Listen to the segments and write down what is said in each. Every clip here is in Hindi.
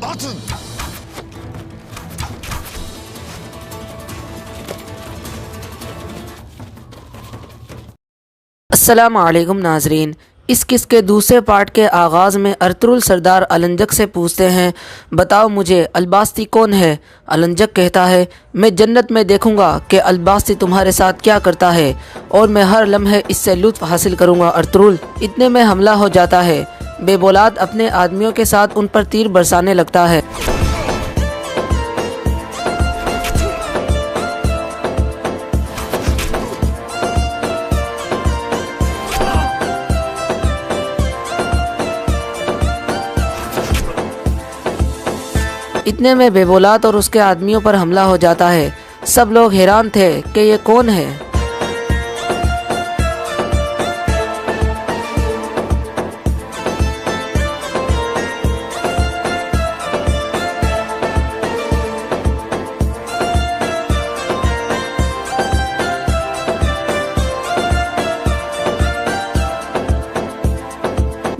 Atın! अस्सलाम वालेकुम नाजरीन। इस किस के दूसरे पार्ट के आगाज़ में अर्तुरुल सरदार अलंजक से पूछते हैं, बताओ मुझे अलबास्ती कौन है। अलंजक कहता है, मैं जन्नत में देखूंगा कि अलबास्ती तुम्हारे साथ क्या करता है और मैं हर लम्हे इससे लुत्फ़ हासिल करूंगा। अर्तुरुल इतने में हमला हो जाता है। बेबौलाद अपने आदमियों के साथ उन पर तीर बरसाने लगता है। इतने में बेबौलाद और उसके आदमियों पर हमला हो जाता है। सब लोग हैरान थे कि ये कौन है।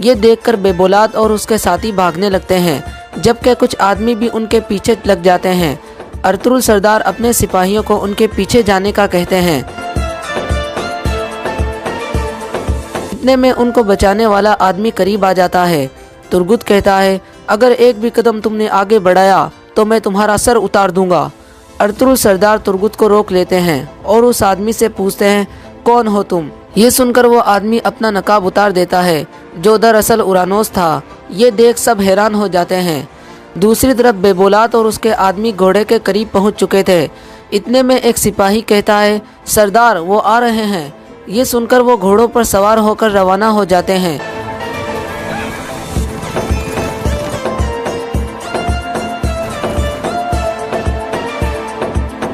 ये देखकर बेबौलाद और उसके साथी भागने लगते हैं, जबकि कुछ आदमी भी उनके पीछे लग जाते हैं। अर्तुरुल सरदार अपने सिपाहियों को उनके पीछे जाने का कहते हैं। इतने में उनको बचाने वाला आदमी करीब आ जाता है। तुर्गुत कहता है, अगर एक भी कदम तुमने आगे बढ़ाया तो मैं तुम्हारा सर उतार दूंगा। अर्तुरुल सरदार तुर्गुत को रोक लेते हैं और उस आदमी से पूछते हैं, कौन हो तुम। ये सुनकर वो आदमी अपना नकाब उतार देता है, जो दरअसल उरानोस था। ये देख सब हैरान हो जाते हैं। दूसरी तरफ बेबौलाद और उसके आदमी घोड़े के करीब पहुंच चुके थे। इतने में एक सिपाही कहता है, सरदार वो आ रहे हैं। ये सुनकर वो घोड़ों पर सवार होकर रवाना हो जाते हैं।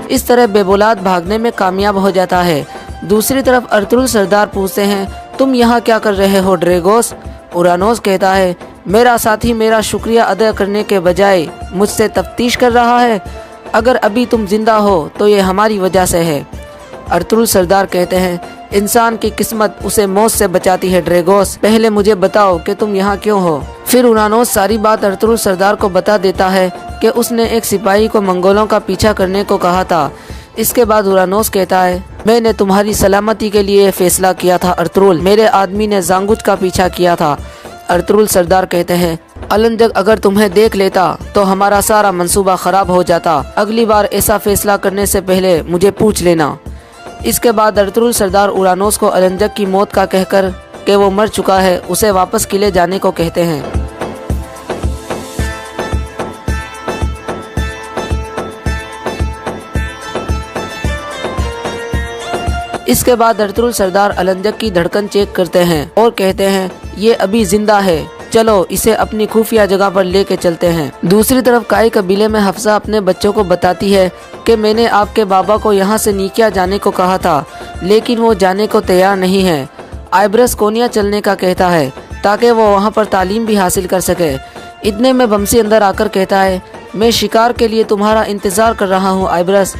इस तरह बेबौलाद भागने में कामयाब हो जाता है। दूसरी तरफ अर्तुरुल सरदार पूछते हैं, तुम यहाँ क्या कर रहे हो ड्रेगोस। उरानोस कहता है, मेरा साथी मेरा शुक्रिया अदा करने के बजाय मुझसे तफ्तीश कर रहा है। अगर अभी तुम जिंदा हो तो ये हमारी वजह से है। अर्तुरुल सरदार कहते हैं, इंसान की किस्मत उसे मौत से बचाती है ड्रेगोस। पहले मुझे बताओ कि तुम यहाँ क्यों हो। फिर उरानोस सारी बात अर्तुरुल सरदार को बता देता है कि उसने एक सिपाही को मंगोलों का पीछा करने को कहा था। इसके बाद उरानोस कहता है, मैंने तुम्हारी सलामती के लिए फैसला किया था अर्तुरुल। मेरे आदमी ने जांगुज का पीछा किया था। अर्तुरुल सरदार कहते हैं, अलंजक अगर तुम्हें देख लेता तो हमारा सारा मंसूबा खराब हो जाता। अगली बार ऐसा फैसला करने से पहले मुझे पूछ लेना। इसके बाद अर्तुरुल सरदार उरानोस को अलंजक की मौत का कहकर कि वो मर चुका है उसे वापस किले जाने को कहते हैं। इसके बाद अर्तुरुल सरदार अलंजक की धड़कन चेक करते हैं और कहते हैं, ये अभी जिंदा है, चलो इसे अपनी खुफिया जगह पर लेके चलते हैं। दूसरी तरफ काई कबीले में हफ्सा अपने बच्चों को बताती है कि मैंने आपके बाबा को यहाँ से नीकिया जाने को कहा था, लेकिन वो जाने को तैयार नहीं है। आइब्रस कोनिया चलने का कहता है ताकि वो वहाँ पर तालीम भी हासिल कर सके। इतने में बमसी अंदर आकर कहता है, मैं शिकार के लिए तुम्हारा इंतजार कर रहा हूँ आइब्रस।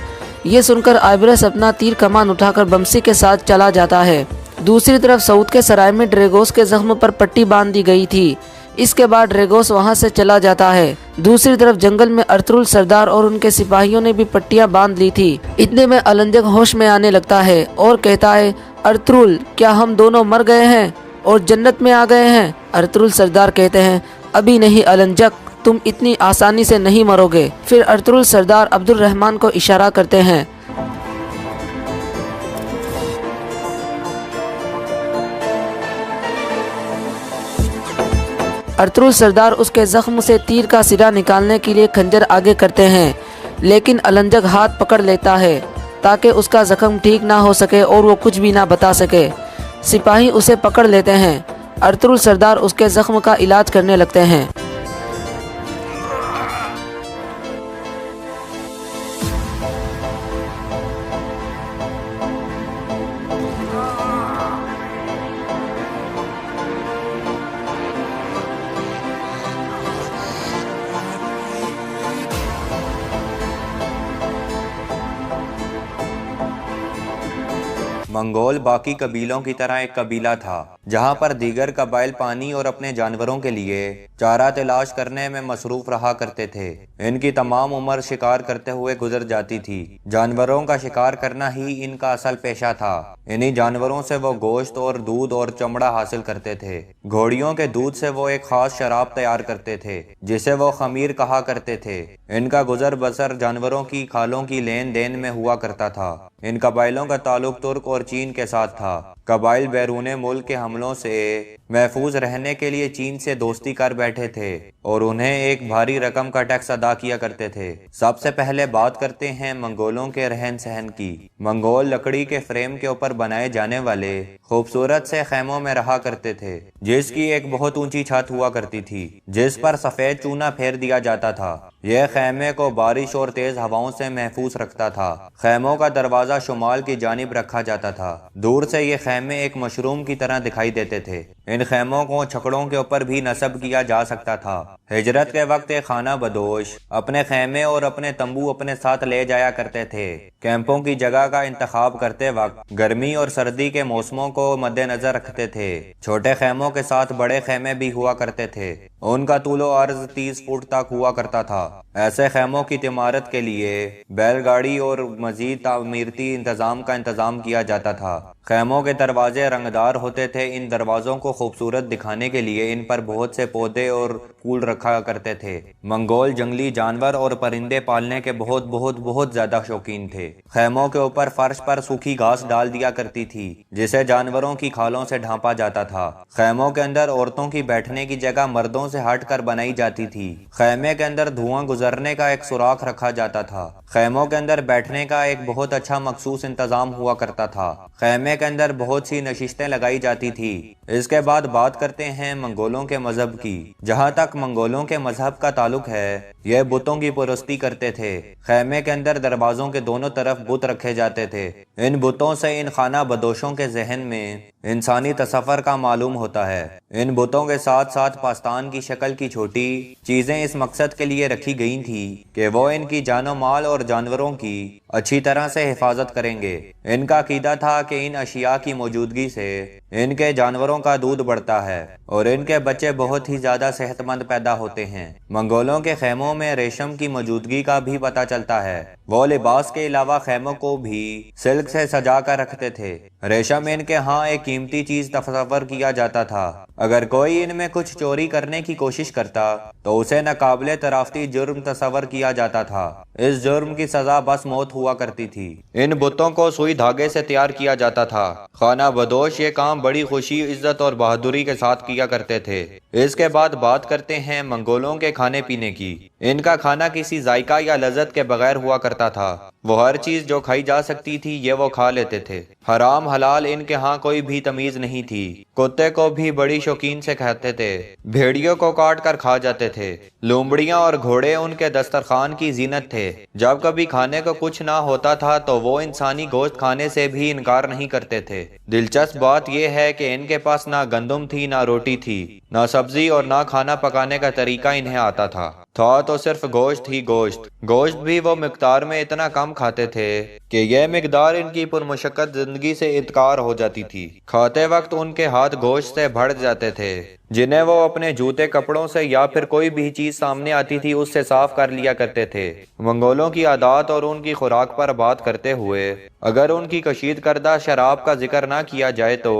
ये सुनकर आइब्रस अपना तीर कमान उठाकर बमसी के साथ चला जाता है। दूसरी तरफ सऊद के सराय में ड्रेगोस के जख्म पर पट्टी बांध दी गई थी। इसके बाद ड्रेगोस वहां से चला जाता है। दूसरी तरफ जंगल में अर्तुरुल सरदार और उनके सिपाहियों ने भी पट्टियां बांध ली थी। इतने में अलंजक होश में आने लगता है और कहता है, अर्तुरुल क्या हम दोनों मर गए हैं और जन्नत में आ गए हैं। अर्तुरुल सरदार कहते हैं, अभी नहीं अलंजक, तुम इतनी आसानी से नहीं मरोगे। फिर अर्तुरुल सरदार अब्दुल रहमान को इशारा करते हैं। अर्तुरुल सरदार उसके जख्म से तीर का सिरा निकालने के लिए खंजर आगे करते हैं, लेकिन अलंजक हाथ पकड़ लेता है ताकि उसका जख्म ठीक ना हो सके और वो कुछ भी ना बता सके। सिपाही उसे पकड़ लेते हैं। अर्तुरुल सरदार उसके जख्म का इलाज करने लगते हैं। मंगोल बाकी कबीलों की तरह एक कबीला था जहां पर दीगर कबाइल पानी और अपने जानवरों के लिए चारा तलाश करने में मसरूफ रहा करते थे। इनकी तमाम उम्र शिकार करते हुए गुजर जाती थी। जानवरों का शिकार करना ही इनका असल पेशा था। इन्हीं जानवरों से वो गोश्त और दूध और चमड़ा हासिल करते थे। घोड़ियों के दूध से वो एक खास शराब तैयार करते थे जिसे वो खमीर कहा करते थे। इनका गुजर बसर जानवरों की खालों की लेन देन में हुआ करता था। इन कबाइलों का ताल्लुक तुर्क और चीन के साथ था। कबाइल बैरूने मुल्क के हमलों से महफूज रहने के लिए चीन से दोस्ती कर बैठे थे और उन्हें एक भारी रकम का टैक्स अदा किया करते थे। सबसे पहले बात करते हैं मंगोलों के रहन सहन की। मंगोल लकड़ी के फ्रेम के ऊपर बनाए जाने वाले खूबसूरत से खैमों में रहा करते थे जिसकी एक बहुत ऊंची छत हुआ करती थी जिस पर सफेद चूना फेर दिया जाता था। यह खैमे को बारिश और तेज हवाओं से महफूज रखता था। खैमों का दरवाजा शुमाल की जानिब रखा जाता था। दूर से ये खैमे एक मशरूम की तरह दिखाई देते थे। इन खैमों को छकड़ों के ऊपर भी नस्ब किया जा सकता था। हिजरत के वक्त एक खाना बदोश अपने खैमे और अपने तंबू अपने साथ ले जाया करते थे। कैंपों की जगह का इंतखाब करते वक्त गर्मी और सर्दी के मौसमों को मद्देनजर रखते थे। छोटे खैमों के साथ बड़े खैमे भी हुआ करते थे। उनका तूलो अर्ज 30 फुट तक हुआ करता था। ऐसे खैमों की इमारत के लिए बैलगाड़ी और मजीद तामीरती इंतजाम का इंतजाम किया जाता था। खैमों के दरवाजे रंगदार होते थे। इन दरवाजों को खूबसूरत दिखाने के लिए इन पर बहुत से पौधे और फूल रखा करते थे। मंगोल जंगली जानवर और परिंदे पालने के बहुत बहुत बहुत ज्यादा शौकीन थे। खैमों के ऊपर फर्श पर सूखी घास डाल दिया करती थी जिसे जानवरों की खालों से ढांपा जाता था। खैमों के अंदर औरतों की बैठने की जगह मर्दों से हटकर बनाई जाती थी। खैमे के अंदर धुआं गुजरने का एक सुराख रखा जाता था। खैमों के अंदर बैठने का एक बहुत अच्छा मखसूस इंतजाम हुआ करता था। खैमे के अंदर बहुत सी नशिस्तें लगाई जाती थी। इसके बाद बात करते हैं मंगोलों के मजहब की। जहाँ तक मंगोलों के मजहब का ताल्लुक है, यह बुतों की परस्ती करते थे। खैमे के अंदर दरवाजों के दोनों तरफ बुत रखे जाते थे। इन बुतों से इन खाना बदोशों के जहन में इंसानी तसव्वुर का मालूम होता है। इन बुतों के साथ साथ पास्तान की शक्ल की छोटी चीजें इस मकसद के लिए रखी गई थी कि वो इनकी जानो माल और जानवरों की अच्छी तरह से हिफाजत करेंगे। इनका अकीदा था कि इन अशिया की मौजूदगी से इनके जानवरों का दूध बढ़ता है और इनके बच्चे बहुत ही ज्यादा सेहतमंद पैदा होते हैं। मंगोलों के खैमों में रेशम की मौजूदगी का भी पता चलता है। वो लिबास के अलावा खैमों को भी सिल्क से सजा कर रखते थे। रेशम इनके यहाँ एक कीमती चीज तस्वर किया जाता था। अगर कोई इनमें कुछ चोरी करने की कोशिश करता तो उसे नाकाबिले तराफती जुर्म तस्वर किया जाता था। इस जुर्म की सजा बस मौत हुआ करती थी। इन बुतों को सुई धागे से तैयार किया जाता था। खाना बदोश ये काम बड़ी खुशी, इज्जत और बहादुरी के साथ किया करते थे। इसके बाद बात करते हैं मंगोलों के खाने पीने की। इनका खाना किसी जायका या लज्जत के बगैर हुआ करता था। वो हर चीज जो खाई जा सकती थी ये वो खा लेते थे। हराम हलाल इनके यहाँ कोई भी तमीज नहीं थी। कुत्ते को भी बड़ी शौकीन से खाते थे। भेड़ियों को काट कर खा जाते थे। लोमड़ियां और घोड़े उनके दस्तरखान की जीनत थे। जब कभी खाने को कुछ ना होता था तो वो इंसानी गोश्त खाने से भी इनकार नहीं करते थे। दिलचस्प बात यह है कि इनके पास ना गंदम थी, ना रोटी थी, ना सब्जी और ना खाना पकाने का तरीका इन्हें आता था तो सिर्फ गोश्त ही गोश्त। गोश्त भी वो मिकदार में इतना कम खाते थे कि यह मिकदार इनकी पुरमुशक्कत जिंदगी से इत्कार हो जाती थी। खाते वक्त उनके हाथ गोश्त से भर जाते थे जिन्हें वो अपने जूते कपड़ों से या फिर कोई भी चीज सामने आती थी उससे साफ कर लिया करते थे। मंगोलों की आदत और उनकी खुराक पर बात करते हुए अगर उनकी कशीद करदा शराब का जिक्र ना किया जाए तो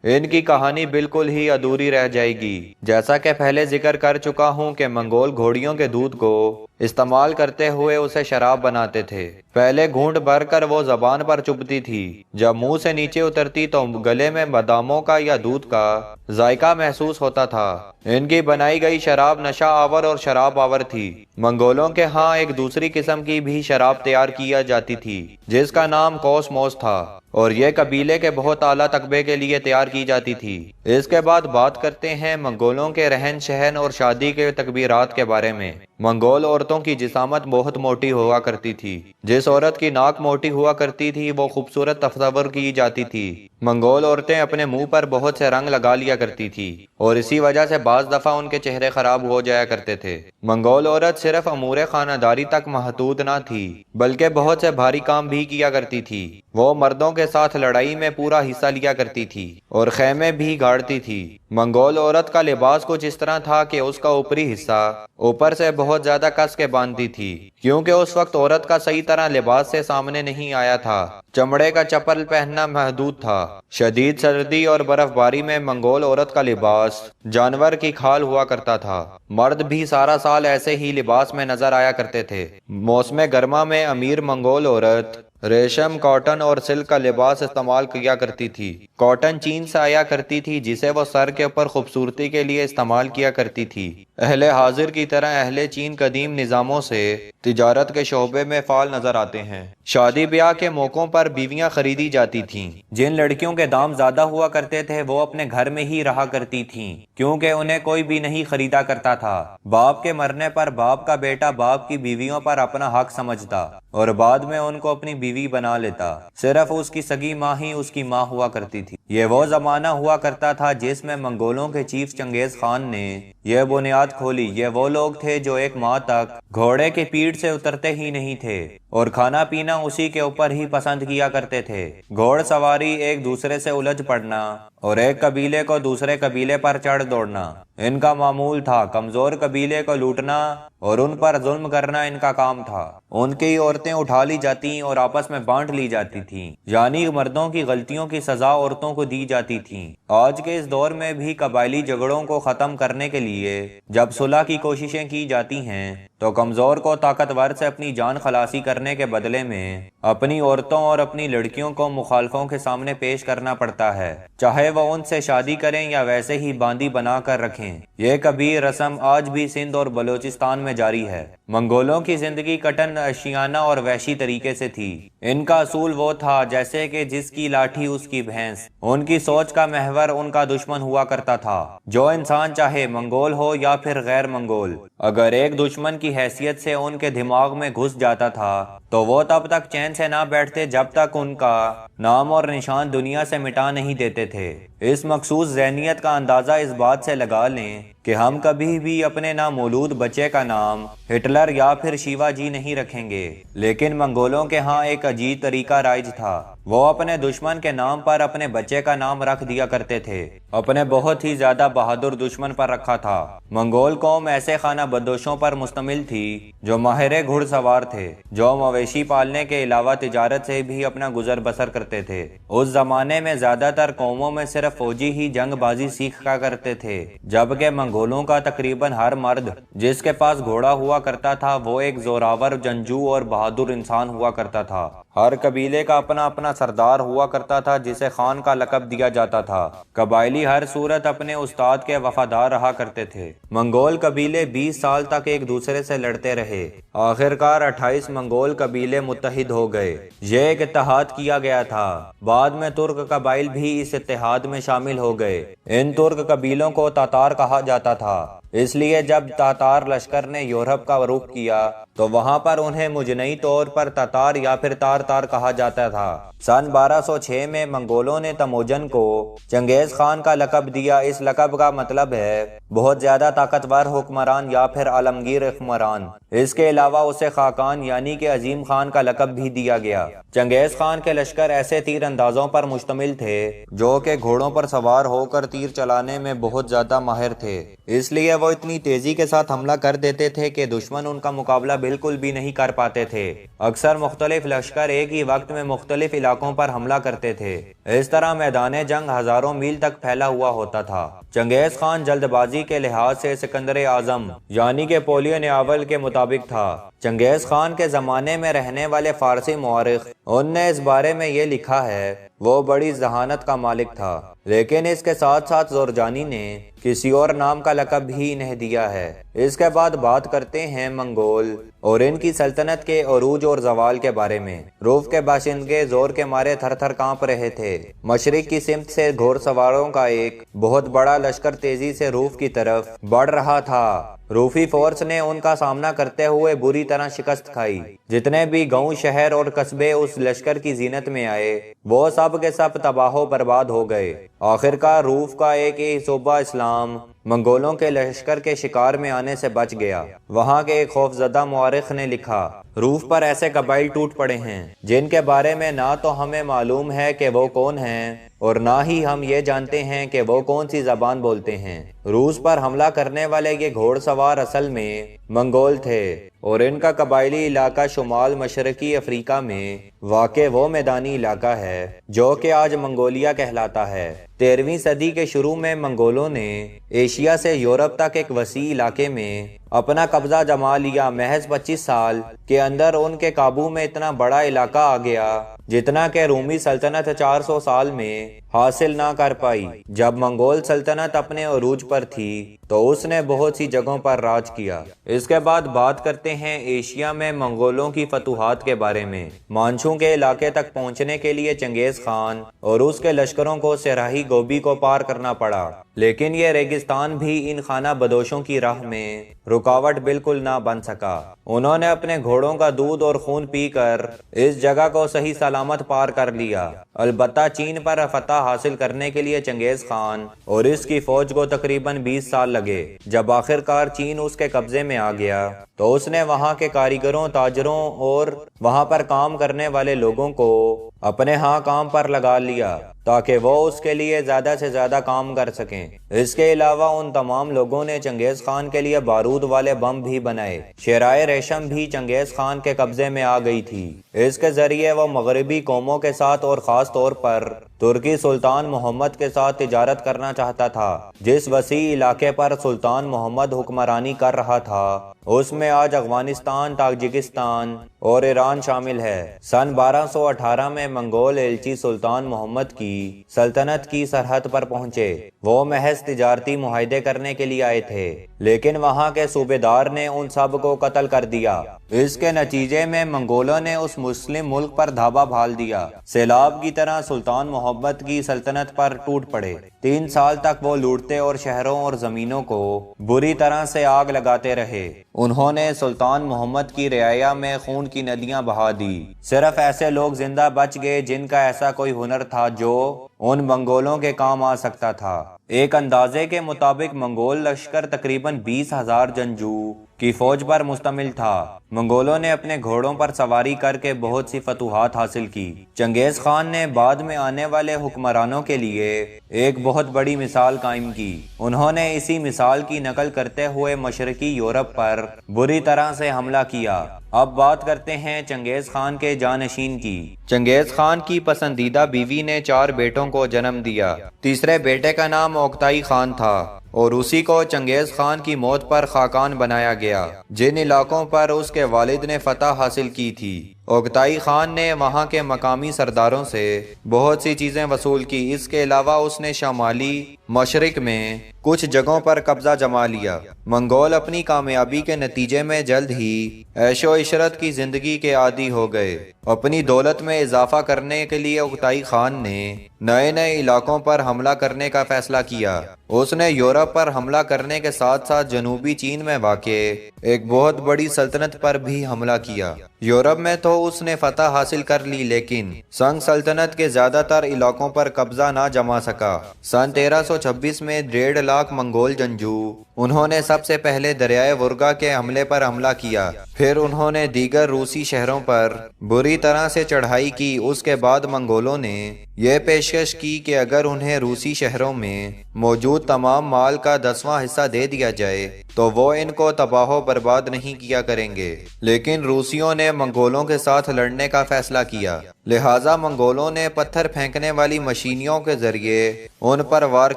इनकी कहानी बिल्कुल ही अधूरी रह जाएगी। जैसा कि पहले जिक्र कर चुका हूँ कि मंगोल घोड़ियों के दूध को इस्तेमाल करते हुए उसे शराब बनाते थे। पहले घूंट भरकर वो जबान पर चुभती थी। जब मुंह से नीचे उतरती तो गले में बादामों का या दूध का जायका महसूस होता था। इनकी बनाई गई शराब नशा आवर और शराब आवर थी। मंगोलों के यहाँ एक दूसरी किस्म की भी शराब तैयार किया जाती थी जिसका नाम कोसमोस था और यह कबीले के बहुत आला तकबे के लिए तैयार की जाती थी। इसके बाद बात करते हैं मंगोलों के रहन सहन और शादी के तकबीरात के बारे में। मंगोल औरतों औरतों की जिसामत बहुत मोटी हुआ करती थी। जिस औरत की नाक मोटी हुआ करती थी वो खूबसूरत तस्वर की जाती थी। मंगोल औरतें अपने मुंह पर बहुत से रंग लगा लिया करती थी और इसी वजह से बाज दफा उनके चेहरे खराब हो जाया करते थे। मंगोल औरत सिर्फ अमूरे खानादारी तक महदूद न थी बल्कि बहुत से भारी काम भी किया करती थी। वो मर्दों के साथ लड़ाई में पूरा हिस्सा लिया करती थी और खेमे भी गाड़ती थी। मंगोल औरत का लिबास कुछ इस तरह था कि उसका ऊपरी हिस्सा ऊपर से बहुत ज्यादा कस के बांधती थी, क्योंकि उस वक्त औरत का सही तरह लिबास से सामने नहीं आया था। चमड़े का चप्पल पहनना महदूद था। शदीद सर्दी और बर्फबारी में मंगोल औरत का लिबास जानवर की खाल हुआ करता था। मर्द भी सारा साल ऐसे ही लिबास में नजर आया करते थे। मौसम गर्मा में अमीर मंगोल औरत रेशम, कॉटन और सिल्क का लिबास इस्तेमाल किया करती थी। कॉटन चीन से आया करती थी जिसे वो सर के ऊपर खूबसूरती के लिए इस्तेमाल किया करती थी। अहले हाजिर की तरह अहले चीन कदीम निज़ामों से तिजारत के शोबे में फाल नजर आते हैं। शादी ब्याह के मौकों पर बीवियां खरीदी जाती थीं। जिन लड़कियों के दाम ज्यादा हुआ करते थे वो अपने घर में ही रहा करती थीं, क्योंकि उन्हें कोई भी नहीं खरीदा करता था। बाप के मरने पर बाप का बेटा बाप की बीवियों पर अपना हक समझता और बाद में उनको अपनी बीवी बना लेता। सिर्फ उसकी सगी माँ ही उसकी माँ हुआ करती थी। ये वो जमाना हुआ करता था जिसमें मंगोलों के चीफ चंगेज खान ने यह बुनियाद खोली। ये वो लोग थे जो एक माह तक घोड़े की पीठ से उतरते ही नहीं थे और खाना पीना उसी के ऊपर ही पसंद किया करते थे। घोड़सवारी, एक दूसरे से उलझ पड़ना और एक कबीले को दूसरे कबीले पर चढ़ दौड़ना इनका मामूल था। कमजोर कबीले को लूटना और उन पर जुल्म करना इनका काम था। उनकी औरतें उठा ली जाती और आपस में बांट ली जाती थीं, यानी मर्दों की गलतियों की सजा औरतों को दी जाती थी। आज के इस दौर में भी कबायली झगड़ों को खत्म करने के लिए जब सुलह की कोशिशें की जाती हैं तो कमजोर को ताकतवर से अपनी जान खलासी करने के बदले में अपनी औरतों और अपनी लड़कियों को मुखालफों के सामने पेश करना पड़ता है, चाहे वो उनसे शादी करें या वैसे ही बांदी बना कर रखें। यह कबीर रस्म आज भी सिंध और बलोचिस्तान में जारी है। मंगोलों की जिंदगी कटन, अशियाना और वैशी तरीके से थी। इनका असूल वो था जैसे कि जिसकी लाठी उसकी भैंस। उनकी सोच का महवर उनका दुश्मन हुआ करता था। जो इंसान चाहे मंगोल हो या फिर गैर मंगोल, अगर एक दुश्मन की हैसियत से उनके दिमाग में घुस जाता था तो वो तब तक चैन से ना बैठते जब तक उनका नाम और निशान दुनिया से मिटा नहीं देते थे। इस मखसूस ज़हनियत का अंदाजा इस बात से लगा लें कि हम कभी भी अपने नामौलूद बच्चे का नाम हिटलर या फिर शिवाजी नहीं रखेंगे। लेकिन मंगोलों के यहाँ एक अजीब तरीका राइज था। वो अपने दुश्मन के नाम पर अपने बच्चे का नाम रख दिया करते थे। अपने बहुत ही ज्यादा बहादुर दुश्मन पर रखा था। मंगोल कौम ऐसे खाना बदोशों पर मुश्तमिल थी जो माहिर घुड़सवार थे, जो मवेशी पालने के अलावा तिजारत से भी अपना गुजर बसर करते थे। उस जमाने में ज्यादातर कौमों में सिर्फ फौजी ही जंगबाजी सीखा करते थे, जबकि मंगोलों का तकरीबन हर मर्द जिसके पास घोड़ा हुआ करता था वो एक जोरावर, जंजू और बहादुर इंसान हुआ करता था। हर कबीले का अपना अपना सरदार हुआ करता था जिसे खान का लकब दिया जाता था। कबायली हर सूरत अपने उस्ताद के वफादार रहा करते थे। मंगोल कबीले 20 साल तक एक दूसरे से लड़ते रहे। आखिरकार 28 मंगोल कबीले मुत्तहिद हो गए। ये एक इत्तेहाद किया गया था। बाद में तुर्क कबाइल भी इस इत्तेहाद में शामिल हो गए। इन तुर्क कबीलों को तातार कहा जाता था, इसलिए जब तातार लश्कर ने यूरोप का रुख किया तो वहां पर उन्हें मुजनई तौर पर तातार या फिर तार कहा जाता था। सन 1206 में मंगोलों ने तमोजन को चंगेज खान का लकब दिया। इस लकब का मतलब है बहुत ज्यादा ताकतवर हुक्मरान या फिर आलमगीर हुक्मरान। इसके अलावा उसे खाकान यानी कि अजीम खान का लकब भी दिया गया। चंगेज खान के लश्कर ऐसे तीर अंदाजों पर मुश्तमिल थे जो कि घोड़ों पर सवार होकर तीर चलाने में बहुत ज्यादा माहिर थे, इसलिए वो इतनी तेजी के साथ हमला कर देते थे कि दुश्मन उनका मुकाबला बिल्कुल भी नहीं कर पाते थे। अक्सर मुख्तलिफ लश्कर एक ही वक्त में मुख्तलिफ इलाकों पर हमला करते थे। इस तरह मैदान जंग हजारों मील तक फैला हुआ होता था। चंगेज खान जल्दबाजी के लिहाज से सिकंदर आजम यानी कि पोलियो नावल के मुताबिक था। चंगेज खान के जमाने में रहने वाले फारसी मुआरिख उनने इस बारे में ये लिखा है वो बड़ी जहानत का मालिक था, लेकिन इसके साथ साथ जोरजानी ने किसी और नाम का लकब भी इन्हें दिया है। इसके बाद बात करते हैं मंगोल और इनकी सल्तनत के अरूज और जवाल के बारे में। रूफ के बाशिंदे जोर के मारे थर थर कांप रहे थे। मशरिक की सिमत से घोड़सवारों का एक बहुत बड़ा लश्कर तेजी से रूफ की तरफ बढ़ रहा था। रूफी फोर्स ने उनका सामना करते हुए बुरी तरह शिकस्त खाई। जितने भी गांव, शहर और कस्बे उस लश्कर की जीनत में आए, वो सब के सब तबाहो बर्बाद हो गए। आखिरकार रूफ का एक ही सूबा इस्लाम मंगोलों के लश्कर के शिकार में आने से बच गया। वहां के एक खौफजदा मुआरिख ने लिखा, रूफ पर ऐसे कबाइल टूट पड़े हैं जिनके बारे में ना तो हमें मालूम है कि वो कौन हैं और ना ही हम ये जानते हैं कि वो कौन सी जबान बोलते हैं। रूस पर हमला करने वाले ये घोड़सवार असल में मंगोल थे और इनका कबायली इलाका शुमाल मशरकी अफ्रीका में वाक़ वो मैदानी इलाका है जो कि आज मंगोलिया कहलाता है। 13वीं सदी के शुरू में मंगोलों ने एशिया से यूरोप तक एक वसी इलाके में अपना कब्जा जमा लिया। महज 25 साल के अंदर उनके काबू में इतना बड़ा इलाका आ गया जितना कि रूमी सल्तनत 400 साल में हासिल ना कर पाई। जब मंगोल सल्तनत अपने अरूज पर थी तो उसने बहुत सी जगहों पर राज किया। इसके बाद बात करते हैं एशिया में मंगोलों की फतूहात के बारे में। मानछू के इलाके तक पहुंचने के लिए चंगेज खान और उसके लश्करों को सिराही गोबी को पार करना पड़ा, लेकिन ये रेगिस्तान भी इन खाना बदोशों की राह में रुकावट बिल्कुल ना बन सका। उन्होंने अपने घोड़ों का दूध और खून पीकर इस जगह को सही सलामत पार कर लिया। अलबत्ता चीन पर फतह हासिल करने के लिए चंगेज खान और इसकी फौज को तकरीबन 20 साल लगे। जब आखिरकार चीन उसके कब्जे में आ गया तो उसने वहां के कारीगरों, ताजरों और वहां पर काम करने वाले लोगों को अपने यहाँ काम पर लगा लिया ताकि वो उसके लिए ज्यादा से ज्यादा काम कर सकें। इसके अलावा उन तमाम लोगों ने चंगेज खान के लिए बारूद वाले बम भी बनाए। शेराए रेशम भी चंगेज खान के कब्जे में आ गई थी। इसके जरिए वो मगरबी कौमों के साथ और खास तौर पर तुर्की सुल्तान मोहम्मद के साथ तिजारत करना चाहता था। जिस वसी इलाके पर सुल्तान मोहम्मद हुक्मरानी कर रहा था उसमें आज अफगानिस्तान, ताजिकिस्तान और ईरान शामिल है। सन 1218 में मंगोल एलची सुल्तान मोहम्मद की सल्तनत की सरहद पर पहुंचे। वो महज तिजारती मुआहदे करने के लिए आए थे, लेकिन वहां के सूबेदार ने उन सब को कत्ल कर दिया। इसके नतीजे में मंगोलों ने उस मुस्लिम मुल्क पर धावा भाल दिया। सैलाब की तरह सुल्तान मोहम्मद की सल्तनत पर टूट पड़े। 3 साल तक वो लूटते और शहरों और जमीनों को बुरी तरह से आग लगाते रहे। उन्होंने सुल्तान मोहम्मद की रियाया में खून की नदियां बहा दी। सिर्फ ऐसे लोग जिंदा बच गए जिनका ऐसा कोई हुनर था जो उन मंगोलों के काम आ सकता था। एक अंदाजे के मुताबिक मंगोल लश्कर तकरीबन 20,000 जंगजू की फौज पर मुश्तमिल था। मंगोलों ने अपने घोड़ों पर सवारी करके बहुत सी फतूहात हासिल की। चंगेज खान ने बाद में आने वाले हुक्मरानों के लिए एक बहुत बड़ी मिसाल कायम की। उन्होंने इसी मिसाल की नकल करते हुए मशरकी यूरोप पर बुरी तरह से हमला किया। अब बात करते हैं चंगेज खान के जानशीन की। चंगेज खान की पसंदीदा बीवी ने 4 बेटों को जन्म दिया। तीसरे बेटे का नाम ओक्ताई खान था और उसी को चंगेज खान की मौत पर खाकान बनाया गया, जिन इलाकों पर उसके वालिद ने फतह हासिल की थी। ओक्ताई खान ने वहां के मकामी सरदारों से बहुत सी चीजें वसूल की। इसके अलावा उसने शमाली मशरिक में कुछ जगहों पर कब्जा जमा लिया। मंगोल अपनी कामयाबी के नतीजे में जल्द ही ऐशो इशरत की जिंदगी के आदी हो गए। अपनी दौलत में इजाफा करने के लिए ओक्ताई खान ने नए नए इलाकों पर हमला करने का फैसला किया। उसने यूरोप पर हमला करने के साथ साथ जनूबी चीन में वाक़े एक बहुत बड़ी सल्तनत पर भी हमला किया। यूरोप में तो उसने फतह हासिल कर ली, लेकिन संग सल्तनत के ज्यादातर इलाकों पर कब्जा ना जमा सका। सन 1326 में 1.5 लाख मंगोल जंगजू उन्होंने सबसे पहले दरियाए वुर्गा के हमले पर हमला किया। फिर उन्होंने दीगर रूसी शहरों पर बुरी तरह से चढ़ाई की। उसके बाद मंगोलों ने यह पेशकश की कि अगर उन्हें रूसी शहरों में मौजूद तमाम माल का 10वां हिस्सा दे दिया जाए तो वो इनको तबाह बर्बाद नहीं किया करेंगे। लेकिन रूसियों ने मंगोलों के साथ लड़ने का फैसला किया। लिहाजा मंगोलों ने पत्थर फेंकने वाली मशीनियों के जरिए उन पर वार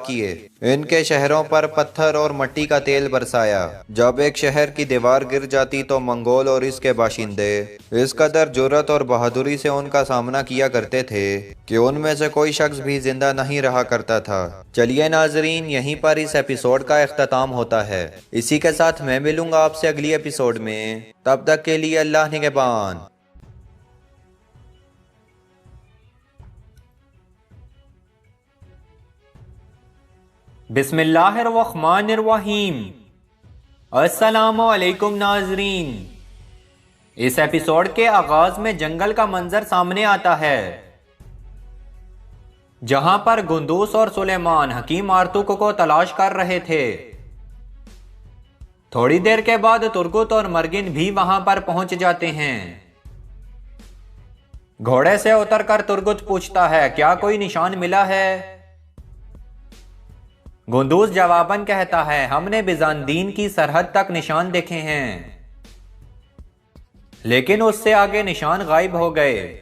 किए। इनके शहरों पर पत्थर और मिट्टी का तेल बरसाया। जब एक शहर की दीवार गिर जाती तो मंगोल और इसके बाशिंदे इस कदर जुर्रत और बहादुरी से उनका सामना किया करते थे कि उनमें से कोई शख्स भी जिंदा नहीं रहा करता था। चलिए नाजरीन, यहीं पर इस एपिसोड का इख्तिताम होता है। इसी के साथ मैं मिलूंगा आपसे अगली एपिसोड में। तब तक के लिए अल्लाह निगहबान। बिस्मिल्लाहिर्रहमानिर्रहीम। अस्सलामु अलैकुम नाजरीन। इस एपिसोड के आगाज में जंगल का मंजर सामने आता है, जहां पर गुंदूस और सुलेमान हकीम आर्तुक को तलाश कर रहे थे। थोड़ी देर के बाद तुर्गुत और मर्गिन भी वहां पर पहुंच जाते हैं। घोड़े से उतरकर तुर्गुत पूछता है, क्या कोई निशान मिला है? गुंदूस जवाबन कहता है, हमने बिजांदीन की सरहद तक निशान देखे हैं, लेकिन उससे आगे निशान गायब हो गए।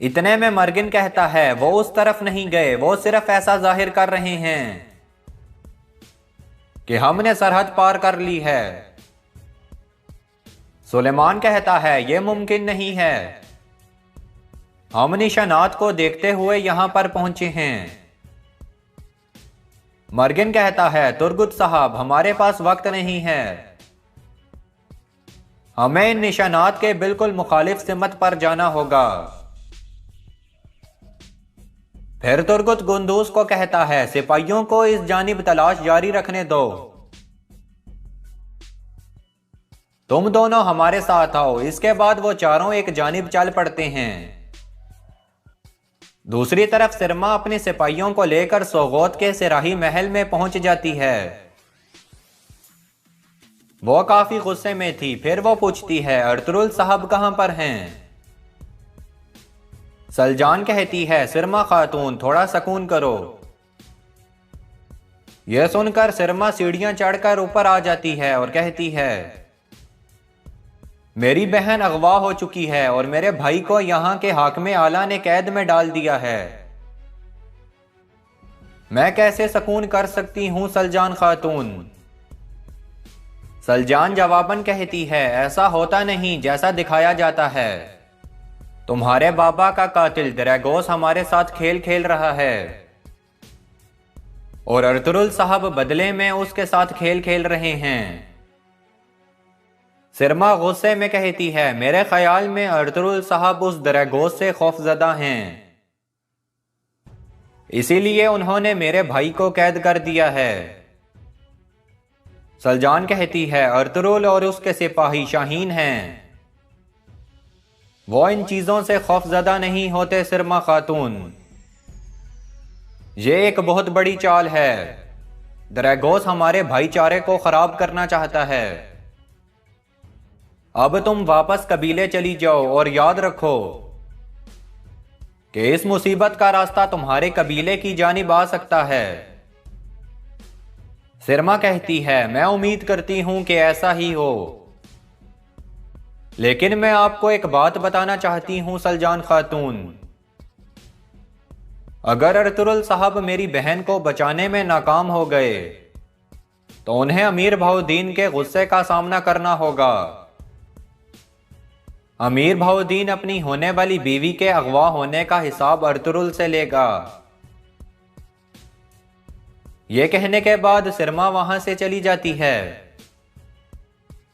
इतने में मर्गिन कहता है, वो उस तरफ नहीं गए, वो सिर्फ ऐसा जाहिर कर रहे हैं कि हमने सरहद पार कर ली है। सुलेमान कहता है, यह मुमकिन नहीं है, हम निशानात को देखते हुए यहां पर पहुंचे हैं। मर्गिन कहता है, तुर्गुत साहब, हमारे पास वक्त नहीं है, हमें इन निशानात के बिल्कुल मुखालिफ सिमत पर जाना होगा। फिर तुर्गुत गुंदूस को कहता है, सिपाहियों को इस जानिब तलाश जारी रखने दो, तुम दोनों हमारे साथ आओ। इसके बाद वो चारों एक जानिब चल पड़ते हैं। दूसरी तरफ सिरमा अपने सिपाहियों को लेकर सोगोत के सिराही महल में पहुंच जाती है। वो काफी गुस्से में थी। फिर वो पूछती है, अर्तुरुल साहब कहां पर हैं? सलजान कहती है, सिरमा खातून, थोड़ा सुकून करो। यह सुनकर सिरमा सीढ़ियां चढ़कर ऊपर आ जाती है और कहती है, मेरी बहन अगवा हो चुकी है और मेरे भाई को यहां के हाकिम आला ने कैद में डाल दिया है। मैं कैसे सुकून कर सकती हूं सलजान खातून? सलजान जवाबन कहती है, ऐसा होता नहीं जैसा दिखाया जाता है। तुम्हारे बाबा का कातिल दरगोस हमारे साथ खेल खेल रहा है और अर्तुरुल साहब बदले में उसके साथ खेल खेल रहे हैं। सिरमा गुस्से में कहती है, मेरे ख्याल में अर्तुरुल साहब उस दरगोस से खौफजदा हैं, इसीलिए उन्होंने मेरे भाई को कैद कर दिया है। सलजान कहती है, अर्तुरुल और उसके सिपाही शाहीन हैं, वो इन चीजों से खौफजदा नहीं होते सिरमा खातून। ये एक बहुत बड़ी चाल है। दरगोस हमारे भाईचारे को खराब करना चाहता है। अब तुम वापस कबीले चली जाओ और याद रखो कि इस मुसीबत का रास्ता तुम्हारे कबीले की जानिब आ सकता है। सिरमा कहती है, मैं उम्मीद करती हूं कि ऐसा ही हो, लेकिन मैं आपको एक बात बताना चाहती हूं सलजान खातून। अगर अर्तुरुल साहब मेरी बहन को बचाने में नाकाम हो गए तो उन्हें अमीर भाउद्दीन के गुस्से का सामना करना होगा। अमीर भाउद्दीन अपनी होने वाली बीवी के अगवा होने का हिसाब अर्तुरुल से लेगा। यह कहने के बाद सिरमा वहां से चली जाती है।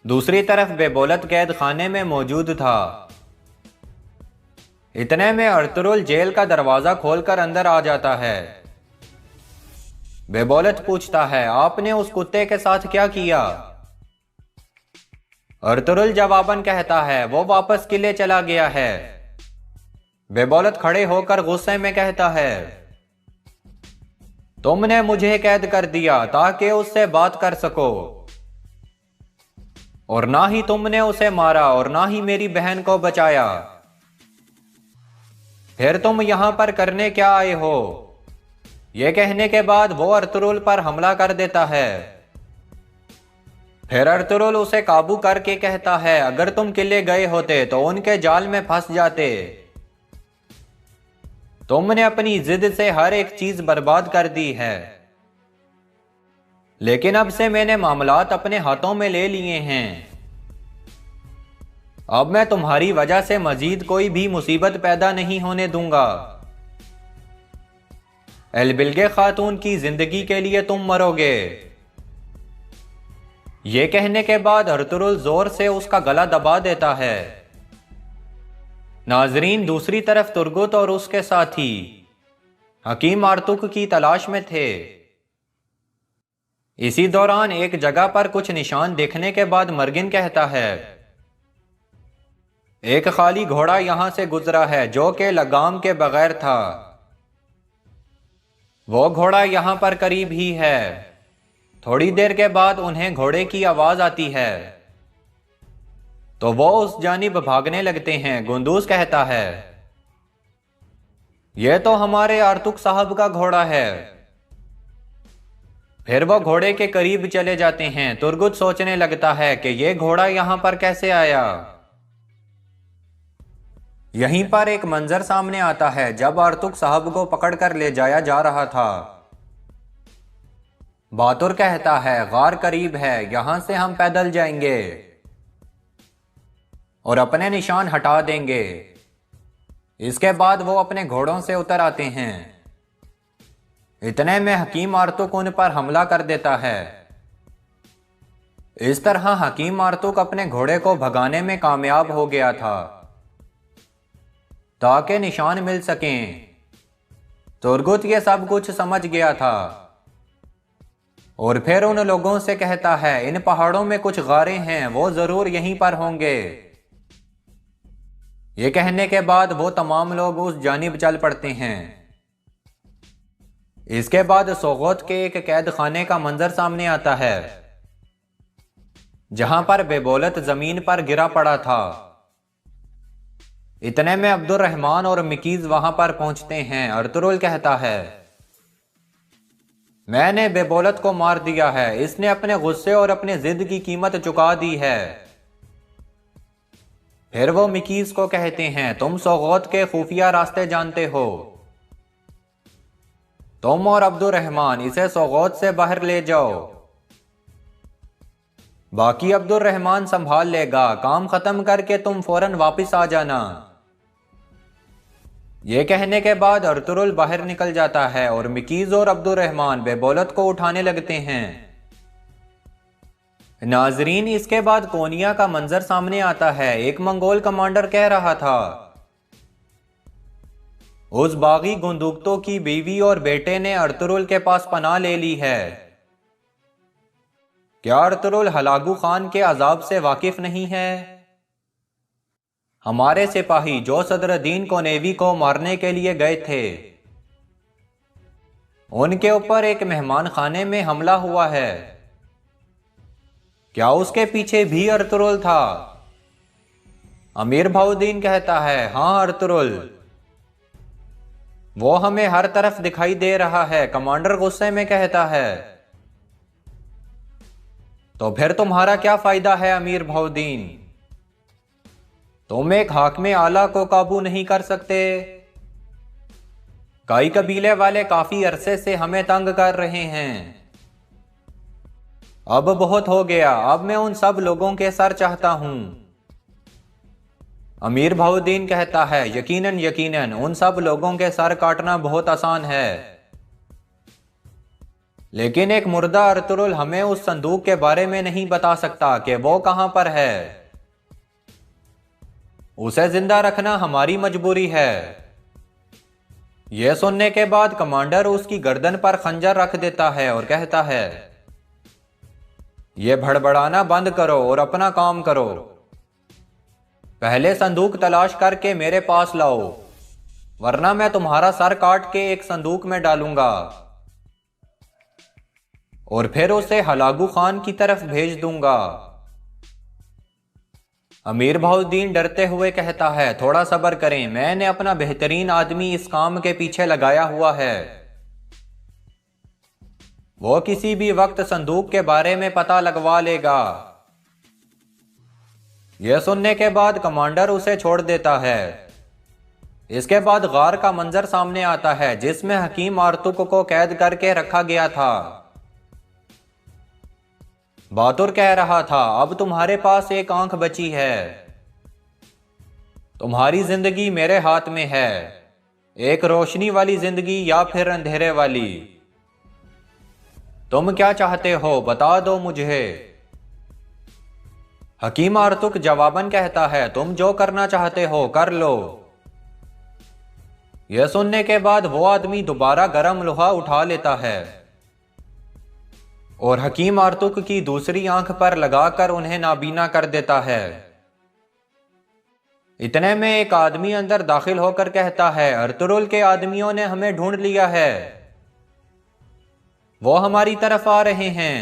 दूसरी तरफ बेबोलत कैद खाने में मौजूद था। इतने में अर्तुरुल जेल का दरवाजा खोलकर अंदर आ जाता है। बेबोलत पूछता है, आपने उस कुत्ते के साथ क्या किया? अर्तुरुल जवाबन कहता है, वो वापस किले चला गया है। बेबोलत खड़े होकर गुस्से में कहता है, तुमने मुझे कैद कर दिया ताकि उससे बात कर सको, और ना ही तुमने उसे मारा और ना ही मेरी बहन को बचाया। फिर तुम यहां पर करने क्या आए हो? यह कहने के बाद वो अर्तुरुल पर हमला कर देता है। फिर अर्तुरुल उसे काबू करके कहता है, अगर तुम किले गए होते तो उनके जाल में फंस जाते। तुमने अपनी जिद से हर एक चीज बर्बाद कर दी है, लेकिन अब से मैंने मामलात अपने हाथों में ले लिए हैं। अब मैं तुम्हारी वजह से मजीद कोई भी मुसीबत पैदा नहीं होने दूंगा। एलबिलगे खातून की जिंदगी के लिए तुम मरोगे। यह कहने के बाद अर्तुरुल जोर से उसका गला दबा देता है। नाजरीन, दूसरी तरफ तुर्गुत और उसके साथी हकीम आर्तुक की तलाश में थे। इसी दौरान एक जगह पर कुछ निशान देखने के बाद मर्गिन कहता है, एक खाली घोड़ा यहां से गुजरा है जो कि लगाम के बगैर था। वो घोड़ा यहां पर करीब ही है। थोड़ी देर के बाद उन्हें घोड़े की आवाज आती है तो वो उस जानिब भागने लगते हैं। गुंदूस कहता है, यह तो हमारे आर्तुक साहब का घोड़ा है। फिर वो घोड़े के करीब चले जाते हैं। तुर्गुत सोचने लगता है कि यह घोड़ा यहां पर कैसे आया। यहीं पर एक मंजर सामने आता है जब आर्तुक साहब को पकड़कर ले जाया जा रहा था। बातुर कहता है, गार करीब है, यहां से हम पैदल जाएंगे और अपने निशान हटा देंगे। इसके बाद वो अपने घोड़ों से उतर आते हैं। इतने में हकीम आर्तुक उन पर हमला कर देता है। इस तरह हकीम आर्तुक अपने घोड़े को भगाने में कामयाब हो गया था ताकि निशान मिल सकें। तुर्गुत ये सब कुछ समझ गया था और फिर उन लोगों से कहता है, इन पहाड़ों में कुछ गारें हैं, वो जरूर यहीं पर होंगे। ये कहने के बाद वो तमाम लोग उस जानिब चल पड़ते हैं। इसके बाद सोगोत के एक कैद खाने का मंजर सामने आता है जहां पर बेबोलत जमीन पर गिरा पड़ा था। इतने में अब्दुर्रहमान और मिकीज वहां पर पहुंचते हैं। अर्तुरुल कहता है, मैंने बेबोलत को मार दिया है। इसने अपने गुस्से और अपने जिद की कीमत चुका दी है। फिर वो मिकीज को कहते हैं, तुम सोगोत के खुफिया रास्ते जानते हो। तुम और अब्दुर्रहमान इसे सोगोत से बाहर ले जाओ, बाकी अब्दुर्रहमान संभाल लेगा। काम खत्म करके तुम फौरन वापस आ जाना। यह कहने के बाद अर्तुरुल बाहर निकल जाता है और मिकीज और अब्दुर्रहमान बेबोलत को उठाने लगते हैं। नाजरीन, इसके बाद कोनिया का मंजर सामने आता है। एक मंगोल कमांडर कह रहा था, उस बागी गुंदुकतों की बीवी और बेटे ने अर्तुरुल के पास पनाह ले ली है। क्या अर्तुरुल हलागू खान के अजाब से वाकिफ नहीं है? हमारे सिपाही जो सदरुद्दीन को नेवी को मारने के लिए गए थे, उनके ऊपर एक मेहमान खाने में हमला हुआ है। क्या उसके पीछे भी अर्तुरुल था? अमीर भाउद्दीन कहता है, हाँ अर्तुरुल, वो हमें हर तरफ दिखाई दे रहा है। कमांडर गुस्से में कहता है, तो फिर तुम्हारा क्या फायदा है अमीर भाउद्दीन? तुम एक हाकिम आला को काबू नहीं कर सकते। कई कबीले वाले काफी अरसे से हमें तंग कर रहे हैं। अब बहुत हो गया, अब मैं उन सब लोगों के सर चाहता हूं। अमीर भाउद्दीन कहता है, यकीनन यकीनन उन सब लोगों के सर काटना बहुत आसान है, लेकिन एक मुर्दा अर्तुरुल हमें उस संदूक के बारे में नहीं बता सकता कि वो कहां पर है। उसे जिंदा रखना हमारी मजबूरी है। यह सुनने के बाद कमांडर उसकी गर्दन पर खंजर रख देता है और कहता है, यह भड़बड़ाना बंद करो और अपना काम करो। पहले संदूक तलाश करके मेरे पास लाओ, वरना मैं तुम्हारा सर काट के एक संदूक में डालूंगा और फिर उसे हलागू खान की तरफ भेज दूंगा। अमीर भाउद्दीन डरते हुए कहता है, थोड़ा सब्र करें, मैंने अपना बेहतरीन आदमी इस काम के पीछे लगाया हुआ है। वो किसी भी वक्त संदूक के बारे में पता लगवा लेगा। यह सुनने के बाद कमांडर उसे छोड़ देता है। इसके बाद गार का मंजर सामने आता है जिसमें हकीम आर्तुक को कैद करके रखा गया था। बहादुर कह रहा था, अब तुम्हारे पास एक आंख बची है। तुम्हारी जिंदगी मेरे हाथ में है, एक रोशनी वाली जिंदगी या फिर अंधेरे वाली। तुम क्या चाहते हो, बता दो मुझे। हकीम आर्तुक जवाबन कहता है, तुम जो करना चाहते हो कर लो। यह सुनने के बाद वो आदमी दोबारा गरम लोहा उठा लेता है और हकीम आर्तुक की दूसरी आंख पर लगाकर उन्हें नाबीना कर देता है। इतने में एक आदमी अंदर दाखिल होकर कहता है, अर्तुरुल के आदमियों ने हमें ढूंढ लिया है, वो हमारी तरफ आ रहे हैं।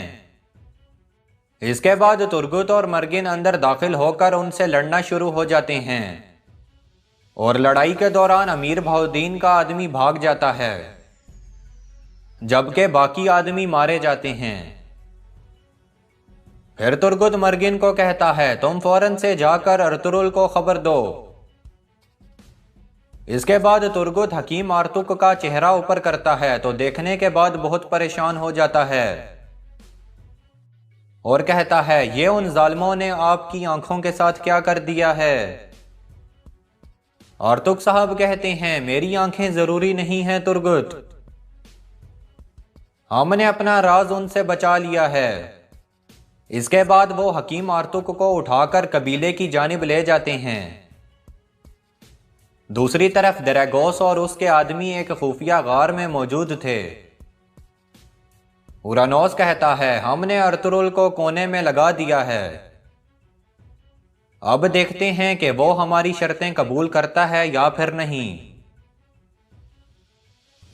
इसके बाद तुर्गुत और मर्गिन अंदर दाखिल होकर उनसे लड़ना शुरू हो जाते हैं और लड़ाई के दौरान अमीर बहाउद्दीन का आदमी भाग जाता है जबकि बाकी आदमी मारे जाते हैं। फिर तुर्गुत मर्गिन को कहता है, तुम फौरन से जाकर अर्तुरुल को खबर दो। इसके बाद तुर्गुत हकीम आर्तुक का चेहरा ऊपर करता है तो देखने के बाद बहुत परेशान हो जाता है और कहता है, ये उन जालिमों ने आपकी आंखों के साथ क्या कर दिया है। आर्तुक साहब कहते हैं, मेरी आंखें जरूरी नहीं हैं तुर्गुत, हमने अपना राज उनसे बचा लिया है। इसके बाद वो हकीम आर्तुक को उठाकर कबीले की जानिब ले जाते हैं। दूसरी तरफ दरैगोस और उसके आदमी एक खुफिया गार में मौजूद थे। उरानोस कहता है, हमने अर्तुरुल को कोने में लगा दिया है, अब देखते हैं कि वो हमारी शर्तें कबूल करता है या फिर नहीं।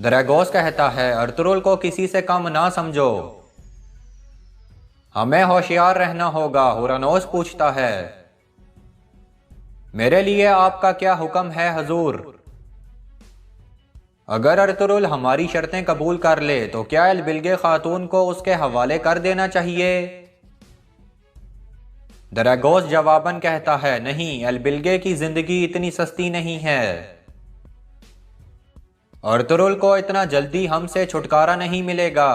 दरैगोस कहता है, अर्तुरुल को किसी से कम ना समझो, हमें होशियार रहना होगा। उरानोस पूछता है, मेरे लिए आपका क्या हुक्म है हजूर? अगर अर्तुरुल हमारी शर्तें कबूल कर ले तो क्या एलबिलगे खातून को उसके हवाले कर देना चाहिए? दरैगोस जवाबन कहता है, नहीं, एलबिलगे की जिंदगी इतनी सस्ती नहीं है, अर्तुरुल को इतना जल्दी हमसे छुटकारा नहीं मिलेगा।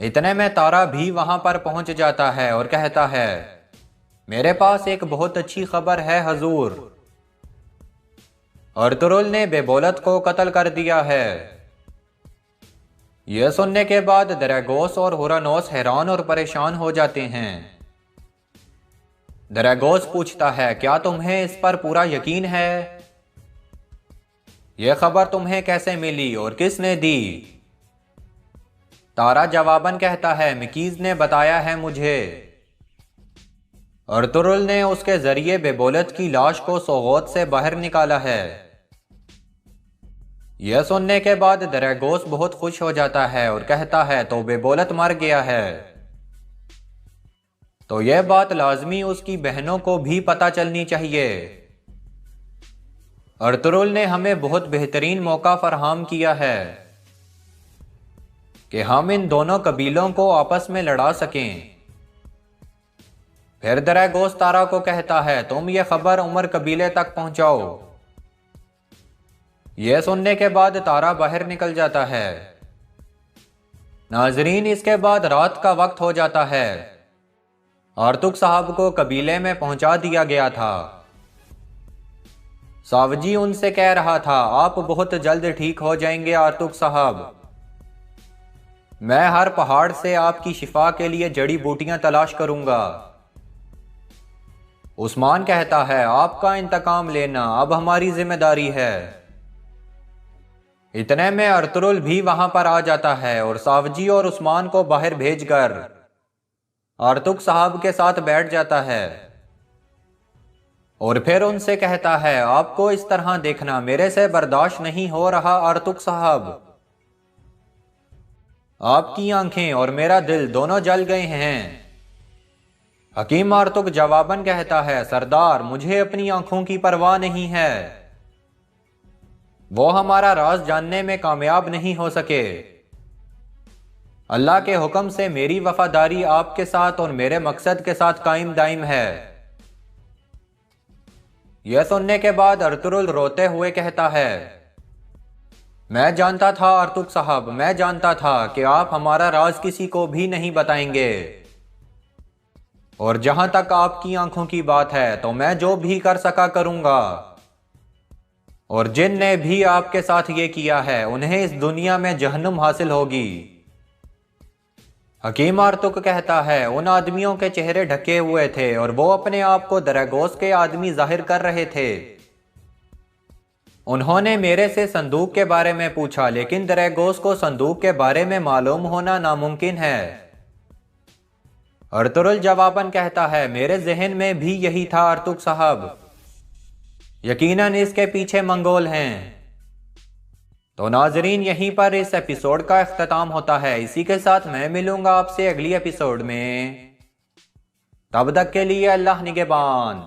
इतने में तारा भी वहां पर पहुंच जाता है और कहता है, मेरे पास एक बहुत अच्छी खबर है हजूर, अर्तुरुल ने बेबोलत को कत्ल कर दिया है। यह सुनने के बाद दरैगोस और उरानोस हैरान और परेशान हो जाते हैं। दरैगोस पूछता है, क्या तुम्हें इस पर पूरा यकीन है? यह खबर तुम्हें कैसे मिली और किसने दी? तारा जवाबन कहता है, मिकीज ने बताया है मुझे। अर्तुरुल ने उसके जरिए बेबोलत की लाश को सोगोत से बाहर निकाला है। यह सुनने के बाद दरैगोस बहुत खुश हो जाता है और कहता है, तो बेबोलत मर गया है, तो यह बात लाजमी उसकी बहनों को भी पता चलनी चाहिए। अर्तुरुल ने हमें बहुत बेहतरीन मौका फराहम किया है कि हम इन दोनों कबीलों को आपस में लड़ा सकें। फिर दरैगोस तारा को कहता है, तुम यह खबर उमर कबीले तक पहुंचाओ। यह सुनने के बाद तारा बाहर निकल जाता है। नाजरीन, इसके बाद रात का वक्त हो जाता है। आर्तुक साहब को कबीले में पहुंचा दिया गया था। सावजी उनसे कह रहा था, आप बहुत जल्द ठीक हो जाएंगे आर्तुक साहब, मैं हर पहाड़ से आपकी शिफा के लिए जड़ी बूटियां तलाश करूंगा। उस्मान कहता है, आपका इंतकाम लेना अब हमारी जिम्मेदारी है। इतने में अर्तुरुल भी वहां पर आ जाता है और सावजी और उस्मान को बाहर भेजकर आर्तुक साहब के साथ बैठ जाता है और फिर उनसे कहता है, आपको इस तरह देखना मेरे से बर्दाश्त नहीं हो रहा आर्तुक साहब, आपकी आंखें और मेरा दिल दोनों जल गए हैं। हकीम आर्तुक जवाबन कहता है, सरदार, मुझे अपनी आंखों की परवाह नहीं है, वो हमारा राज जानने में कामयाब नहीं हो सके। अल्लाह के हुक्म से मेरी वफादारी आपके साथ और मेरे मकसद के साथ कायम दायम है। यह सुनने के बाद अर्तुरुल रोते हुए कहता है, मैं जानता था अर्तुग साहब, मैं जानता था कि आप हमारा राज किसी को भी नहीं बताएंगे, और जहां तक आपकी आंखों की बात है तो मैं जो भी कर सका करूंगा, और जिन ने भी आपके साथ ये किया है उन्हें इस दुनिया में जहन्नुम हासिल होगी। हकीम अर्तुग कहता है, उन आदमियों के चेहरे ढके हुए थे और वो अपने आप को दरागोस के आदमी जाहिर कर रहे थे। उन्होंने मेरे से संदूक के बारे में पूछा, लेकिन दरागोस को संदूक के बारे में मालूम होना नामुमकिन है। अर्तुरुल जवाबन कहता है, मेरे जहन में भी यही था अर्तुग साहब, यकीनन इसके पीछे मंगोल हैं। तो नाजरीन, यहीं पर इस एपिसोड का इख्तिताम होता है। इसी के साथ मैं मिलूंगा आपसे अगली एपिसोड में। तब तक के लिए अल्लाह निगहबान।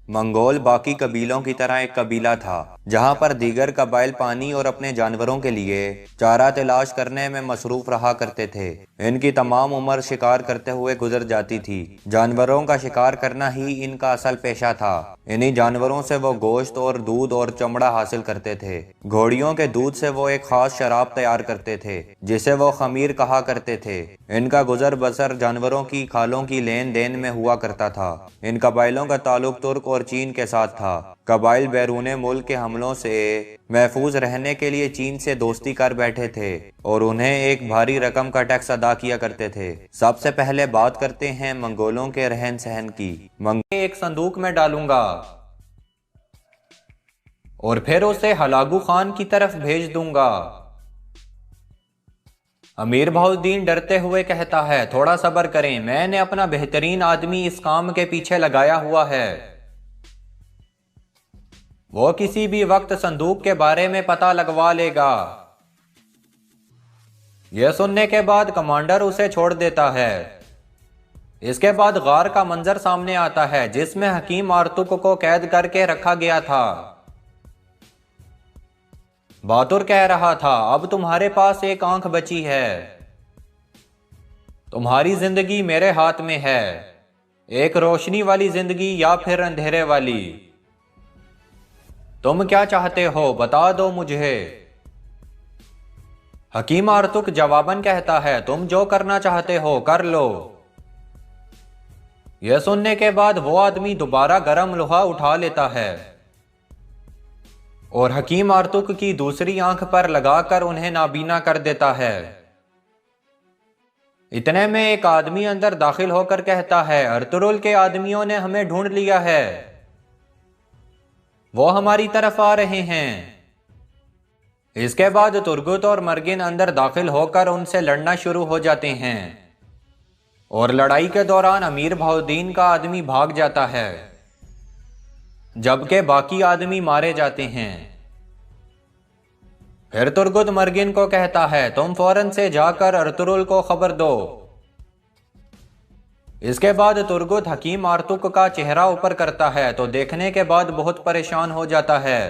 मंगोल बाकी कबीलों की तरह एक कबीला था जहां पर दीगर कबाइल पानी और अपने जानवरों के लिए चारा तलाश करने में मसरूफ रहा करते थे। इनकी तमाम उम्र शिकार करते हुए गुजर जाती थी। जानवरों का शिकार करना ही इनका असल पेशा था। इन्हीं जानवरों से वो गोश्त और दूध और चमड़ा हासिल करते थे। घोड़ियों के दूध से वो एक खास शराब तैयार करते थे जिसे वो खमीर कहा करते थे। इनका गुजर बसर जानवरों की खालों की लेन देन में हुआ करता था। इन कबाइलों का ताल्लुक तुर्क और चीन के साथ था। कबाइल बैरूने मुल्क के हमलों से महफूज रहने के लिए चीन से दोस्ती कर बैठे थे और उन्हें एक भारी रकम का टैक्स अदा किया करते थे। सबसे पहले बात करते हैं मंगोलों के रहन सहन की। एक संदूक में डालूंगा और फिर उसे हलागू खान की तरफ भेज दूंगा। अमीर बहाउद्दीन डरते हुए कहता है, थोड़ा सब्र करें, मैंने अपना बेहतरीन आदमी इस काम के पीछे लगाया हुआ है। वो किसी भी वक्त संदूक के बारे में पता लगवा लेगा। यह सुनने के बाद कमांडर उसे छोड़ देता है। इसके बाद गार का मंजर सामने आता है जिसमें हकीम अर्तुग को कैद करके रखा गया था। बातुर कह रहा था, अब तुम्हारे पास एक आंख बची है। तुम्हारी जिंदगी मेरे हाथ में है, एक रोशनी वाली जिंदगी या फिर अंधेरे वाली। तुम क्या चाहते हो, बता दो मुझे। हकीम अर्तुग जवाबन कहता है, तुम जो करना चाहते हो कर लो। यह सुनने के बाद वो आदमी दोबारा गरम लोहा उठा लेता है और हकीम अर्तुग की दूसरी आंख पर लगाकर उन्हें नाबीना कर देता है। इतने में एक आदमी अंदर दाखिल होकर कहता है, अर्तुरुल के आदमियों ने हमें ढूंढ लिया है, वो हमारी तरफ आ रहे हैं। इसके बाद तुर्गुत और मर्गिन अंदर दाखिल होकर उनसे लड़ना शुरू हो जाते हैं और लड़ाई के दौरान अमीर बहाउद्दीन का आदमी भाग जाता है जबकि बाकी आदमी मारे जाते हैं। फिर तुर्गुत मर्गिन को कहता है, तुम फौरन से जाकर अर्तुरुल को खबर दो। इसके बाद तुर्गुत हकीम अर्तुग का चेहरा ऊपर करता है तो देखने के बाद बहुत परेशान हो जाता है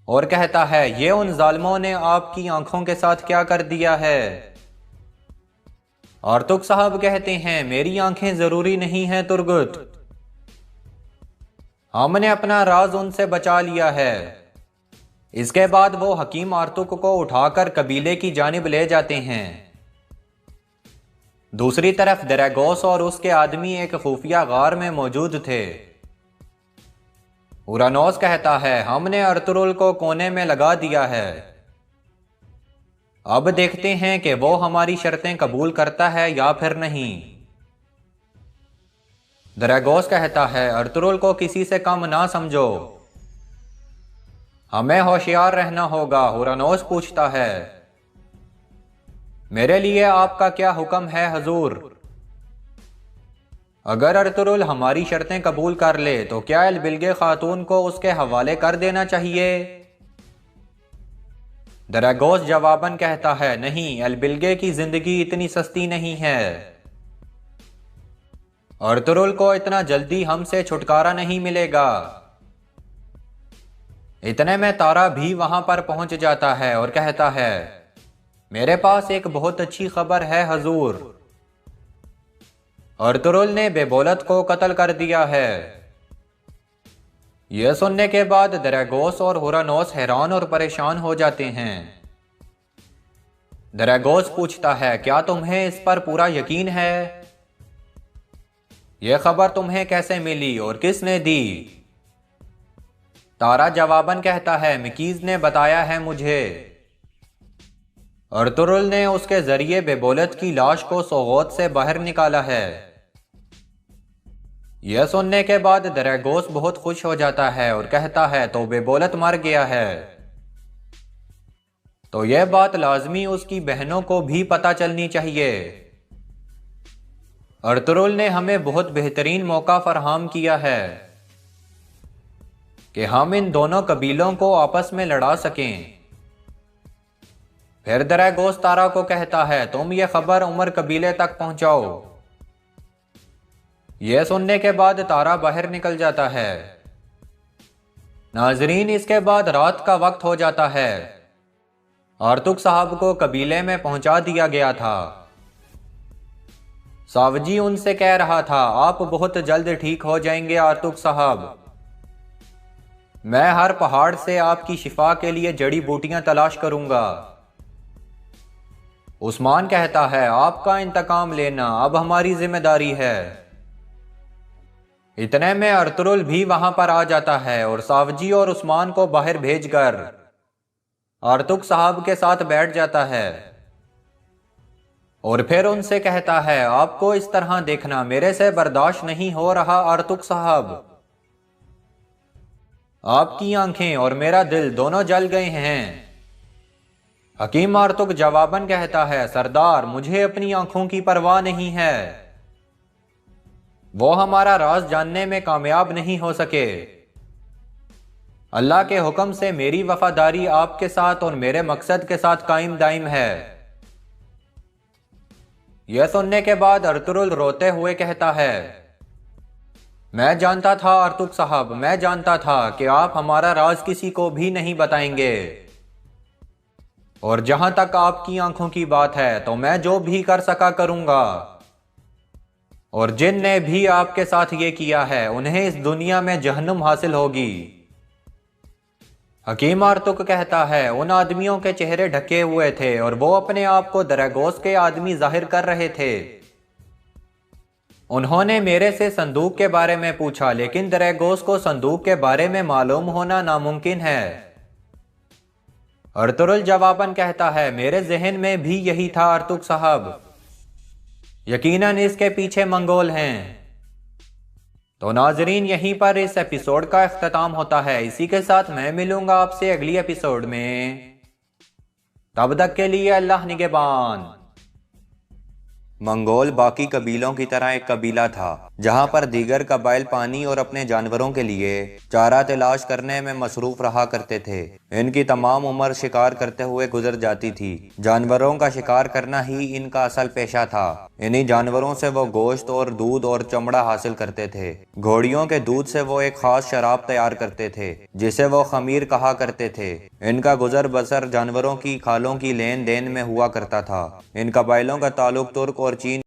और कहता है, ये उन जालिमों ने आपकी आंखों के साथ क्या कर दिया है। अर्तुग साहब कहते हैं, मेरी आंखें जरूरी नहीं हैं तुर्गुत, हमने अपना राज उनसे बचा लिया है। इसके बाद वो हकीम अर्तुग को उठाकर कबीले की जानिब ले जाते हैं। दूसरी तरफ दरागोस और उसके आदमी एक खुफिया गार में मौजूद थे। उरानोस कहता है, हमने अर्तुरुल को कोने में लगा दिया है, अब देखते हैं कि वो हमारी शर्तें कबूल करता है या फिर नहीं। दरागोस कहता है, अर्तुरुल को किसी से कम ना समझो, हमें होशियार रहना होगा। उरानोस पूछता है, मेरे लिए आपका क्या हुक्म है हजूर? अगर अर्तुरुल हमारी शर्तें कबूल कर ले तो क्या अलबिलगे खातून को उसके हवाले कर देना चाहिए? दरागोस जवाबन कहता है, नहीं, अलबिलगे की जिंदगी इतनी सस्ती नहीं है। अर्तुरुल को इतना जल्दी हमसे छुटकारा नहीं मिलेगा। इतने में तारा भी वहां पर पहुंच जाता है और कहता है, मेरे पास एक बहुत अच्छी खबर है हजूर। अर्तुरुल ने बेबोलत को कत्ल कर दिया है। यह सुनने के बाद दरैगोस और हुरानोस हैरान और परेशान हो जाते हैं। दरैगोस पूछता है, क्या तुम्हें इस पर पूरा यकीन है? यह खबर तुम्हें कैसे मिली और किसने दी? तारा जवाबन कहता है, मिकीज ने बताया है मुझे। अर्तुरुल ने उसके जरिए बेबोलत की लाश को सोगोत से बाहर निकाला है। यह सुनने के बाद दरैगोस बहुत खुश हो जाता है और कहता है, तो बेबोलत मर गया है। तो यह बात लाजमी उसकी बहनों को भी पता चलनी चाहिए। अर्तुरुल ने हमें बहुत बेहतरीन मौका फराहम किया है कि हम इन दोनों कबीलों को आपस में लड़ा सकें। फिर दरैगोस तारा को कहता है, तुम ये खबर उमर कबीले तक पहुंचाओ। यह सुनने के बाद तारा बाहर निकल जाता है। नाजरीन, इसके बाद रात का वक्त हो जाता है। आर्तुक साहब को कबीले में पहुंचा दिया गया था। सावजी उनसे कह रहा था, आप बहुत जल्द ठीक हो जाएंगे आर्तुक साहब। मैं हर पहाड़ से आपकी शिफा के लिए जड़ी बूटियां तलाश करूंगा। उस्मान कहता है, आपका इंतकाम लेना अब हमारी जिम्मेदारी है। इतने में अर्तुरुल भी वहां पर आ जाता है और सावजी और उस्मान को बाहर भेजकर आर्तुक साहब के साथ बैठ जाता है और फिर उनसे कहता है, आपको इस तरह देखना मेरे से बर्दाश्त नहीं हो रहा आर्तुक साहब। आपकी आंखें और मेरा दिल दोनों जल गए हैं। हकीम आर्तुक जवाबन कहता है, सरदार मुझे अपनी आंखों की परवाह नहीं है। वो हमारा राज जानने में कामयाब नहीं हो सके। अल्लाह के हुक्म से मेरी वफादारी आपके साथ और मेरे मकसद के साथ कायम दायम है। यह सुनने के बाद अर्तुरुल रोते हुए कहता है, मैं जानता था आर्तुक साहब, मैं जानता था कि आप हमारा राज किसी को भी नहीं बताएंगे। और जहां तक आपकी आंखों की बात है तो मैं जो भी कर सका करूंगा। और जिनने भी आपके साथ ये किया है उन्हें इस दुनिया में जहन्नुम हासिल होगी। हकीम आर्तुक कहता है, उन आदमियों के चेहरे ढके हुए थे और वो अपने आप को दरैगोस के आदमी जाहिर कर रहे थे। उन्होंने मेरे से संदूक के बारे में पूछा, लेकिन दरैगोस को संदूक के बारे में मालूम होना नामुमकिन है। अर्तुरुल जवाबन कहता है, मेरे जहन में भी यही था आर्तुक साहब। यकीनन इसके पीछे मंगोल हैं। तो नाजरीन, यहीं पर इस एपिसोड का इख्तिताम होता है। इसी के साथ मैं मिलूंगा आपसे अगली एपिसोड में। तब तक के लिए अल्लाह निगहबान। मंगोल बाकी कबीलों की तरह एक कबीला था जहां पर दीगर कबाइल पानी और अपने जानवरों के लिए चारा तलाश करने में मसरूफ रहा करते थे। इनकी तमाम उम्र शिकार करते हुए गुजर जाती थी। जानवरों का शिकार करना ही इनका असल पेशा था। इन्हीं जानवरों से वो गोश्त और दूध और चमड़ा हासिल करते थे। घोड़ियों के दूध से वो एक खास शराब तैयार करते थे जिसे वो खमीर कहा करते थे। इनका गुजर बसर जानवरों की खालों की लेन देन में हुआ करता था। इन कबाइलों का ताल्लुक तुर्क और चीन